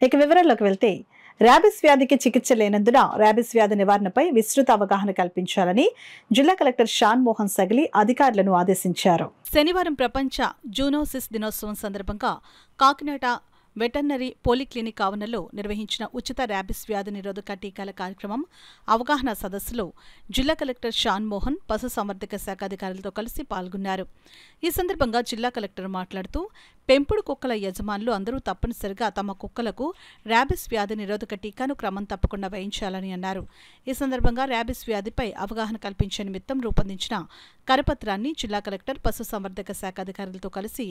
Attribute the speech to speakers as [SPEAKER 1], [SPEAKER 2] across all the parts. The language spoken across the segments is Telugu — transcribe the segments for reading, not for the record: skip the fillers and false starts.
[SPEAKER 1] ఇక వివరాల్లోకి వెళ్తే ర్యాబిస్ వ్యాధికి చికిత్స లేనందున ర్యాబిస్ వ్యాధి నివారణపై విస్తృత అవగాహన కల్పించాలని జిల్లా కలెక్టర్ షాన్ మోహన్ సగిలి అధికారులను ఆదేశించారు. శనివారం ప్రపంచ జూనోసిస్ దినోత్సవం సందర్భంగా కాకినాడ వెటర్నరీ పోలీక్లినిక్ ఆవరణలో నిర్వహించిన ఉచిత ర్యాబిస్ వ్యాధి నిరోధక టీకాల కార్యక్రమం అవగాహన సదస్సులో జిల్లా కలెక్టర్ షాన్ మోహన్ పశుసంవర్ధక శాఖ అధికారులతో కలిసి పాల్గొన్నారు. ఈ సందర్భంగా జిల్లా కలెక్టర్ మాట్లాడుతూ పెంపుడు కుక్కల యజమానులు అందరూ తప్పనిసరిగా తమ కుక్కలకు ర్యాబిస్ వ్యాధి నిరోధక టీకాను క్రమం తప్పకుండా వేయించాలని అన్నారు. ఈ సందర్భంగా ర్యాబిస్ వ్యాధిపై అవగాహన కల్పించే నిమిత్తం రూపొందించిన కరపత్రాన్ని జిల్లా కలెక్టర్ పశుసంవర్ధక శాఖ అధికారులతో కలిసి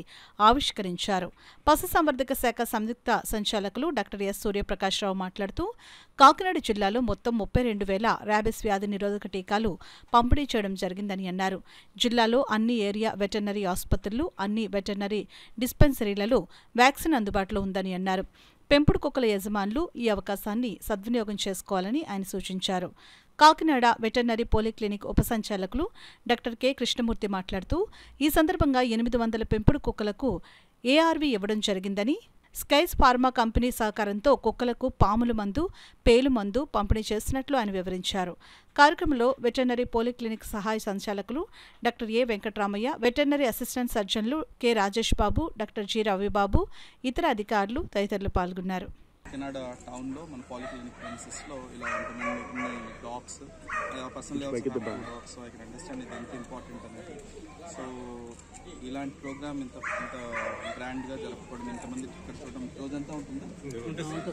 [SPEAKER 1] ఆవిష్కరించారు. పశుసంవర్ధక శాఖ సంయుక్త సంచాలకులు డాక్టర్ ఎస్ సూర్యప్రకాశ్రావు మాట్లాడుతూ కాకినాడ జిల్లాలో మొత్తం 32,000 ర్యాబిస్ వ్యాధి నిరోధక టీకాలు పంపిణీ చేయడం జరిగిందని అన్నారు. జిల్లాలో అన్ని ఏరియా వెటర్నరీ ఆసుపత్రులు, అన్ని వెటర్నరీ డిస్పెన్సరీలలో వ్యాక్సిన్ అందుబాటులో ఉందని అన్నారు. పెంపుడు కుక్కల యజమానులు ఈ అవకాశాన్ని సద్వినియోగం చేసుకోవాలని ఆయన సూచించారు. కాకినాడ వెటర్నరీ పోలీక్లినిక్ ఉప సంచాలకులు డాక్టర్ కె కృష్ణమూర్తి మాట్లాడుతూ ఈ సందర్భంగా 800 పెంపుడు కుక్కలకు ఏఆర్వీ ఇవ్వడం జరిగిందని, స్కైస్ ఫార్మా కంపెనీ సహకారంతో కుక్కలకు పాముల మందు, పేలు మందు పంపిణీ చేస్తున్నట్లు ఆయన వివరించారు. కార్యక్రమంలో వెటర్నరీ పోలీక్లినిక్ సహాయ సంచాలకులు doctor A Venkataramayya, veterinary assistant సర్జన్లు K Rajesh Babu, doctor G Ravibabu, ఇతర అధికారులు తదితరులు పాల్గొన్నారు.
[SPEAKER 2] కాకినాడ టౌన్లో మన పాలిక్లినిక్ ప్రిన్సెస్లో ఇలా ఇన్ని dogs personal dogs, so I can understand ఇది ఎంత ఇంపార్టెంట్ అనేది. సో ఇలాంటి ప్రోగ్రామ్ ఇంత గ్రాండ్గా జరపడం, ఇంతమంది ఇక్కడ చూడడం రోజంతా ఉంటుందా?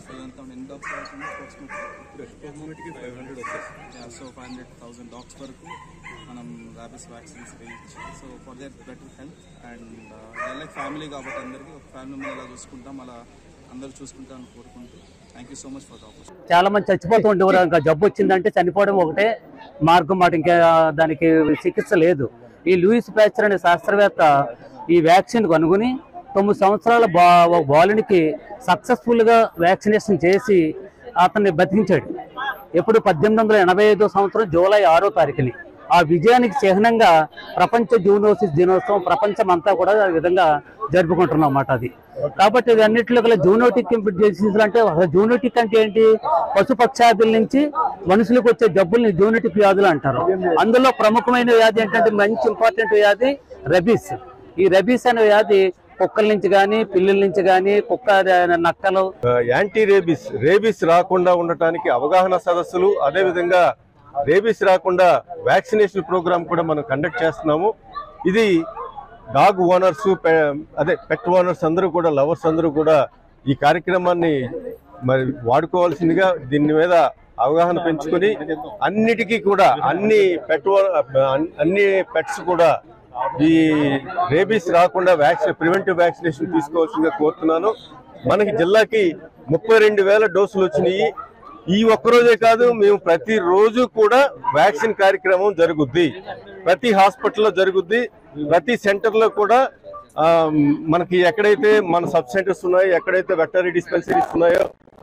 [SPEAKER 2] రోజంతా ఎన్ని డాగ్స్ కావాల్సింది? సో 500,000 డాగ్స్ వరకు మనం ర్యాబిస్ వ్యాక్సిన్స్ వేయించి, so for their better health and like family కాబట్టి అందరికీ ఒక ఫ్యామిలీ మెంబర్ ఎలా చూసుకుంటాం అలా అందరూ చూసుకుంటామని కోరుకుంటూ thank you so much for the opportunity.
[SPEAKER 3] చాలా మంది చచ్చిపోతూ ఉండేవారు. ఇంకా జబ్బు వచ్చిందంటే చనిపోవడం ఒకటే మార్గం మాట, ఇంకా దానికి చికిత్స లేదు. ఈ లూయిస్ ప్యాస్చర్ అనే శాస్త్రవేత్త ఈ వ్యాక్సిన్ కనుగొని 9 సంవత్సరాల బాలునికి సక్సెస్ఫుల్గా వ్యాక్సినేషన్ చేసి అతన్ని బతికించాడు. ఎప్పుడు 1885 సంవత్సరం జూలై 6వ తారీఖుని. ఆ విజయానికి చిహ్నంగా ప్రపంచ జూనోసిస్ దినోత్సవం ప్రపంచమంతా కూడా ఆ విధంగా జరుపుకుంటున్నాం అన్నమాట. అది కాబట్టి ఇది అన్నింటిలో గల జూనోటిక్ డిసీజులు అంటే, జూనోటిక్ అంటే ఏంటి? పశుపక్షాదుల నుంచి మనుషులకు వచ్చే జబ్బుల్ని జూనోటిక్ వ్యాధులు అంటారు. అందులో ప్రముఖమైన వ్యాధి ఏంటంటే, మంచి ఇంపార్టెంట్ వ్యాధి రెబీస్. ఈ రెబీస్ అనే వ్యాధి కుక్కల నుంచి కానీ పిల్లల నుంచి కానీ నక్కలు
[SPEAKER 4] యాంటీ రేబీస్ రాకుండా ఉండటానికి అవగాహన సదస్సులు, అదేవిధంగా రేబీస్ రాకుండా వ్యాక్సినేషన్ ప్రోగ్రామ్ కూడా మనం కండక్ట్ చేస్తున్నాము. ఇది డాగ్ ఓనర్స్, పెట్ ఓనర్స్ అందరూ కూడా, లవర్స్ అందరూ కూడా ఈ కార్యక్రమాన్ని మరి వాడుకోవాల్సిందిగా, దీని మీద అవగాహన పెంచుకొని అన్నిటికీ కూడా అన్ని పెట్స్ కూడా ఈ రేబీస్ రాకుండా ప్రివెంటివ్ వ్యాక్సినేషన్ తీసుకోవాల్సిందిగా కోరుతున్నాను. మనకి జిల్లాకి 32,000 డోసులు వచ్చినాయి. ఈ ఒక్కరోజే కాదు, మేము ప్రతిరోజు కూడా వ్యాక్సిన్ కార్యక్రమం జరుగుద్ది. ప్రతి హాస్పిటల్లో జరుగుద్ది. ప్రతి సెంటర్లో కూడా మనకి ఎక్కడైతే మన సబ్ సెంటర్స్ ఉన్నాయో, ఎక్కడైతే వెటర్నరీ డిస్పెన్సరీస్ ఉన్నాయో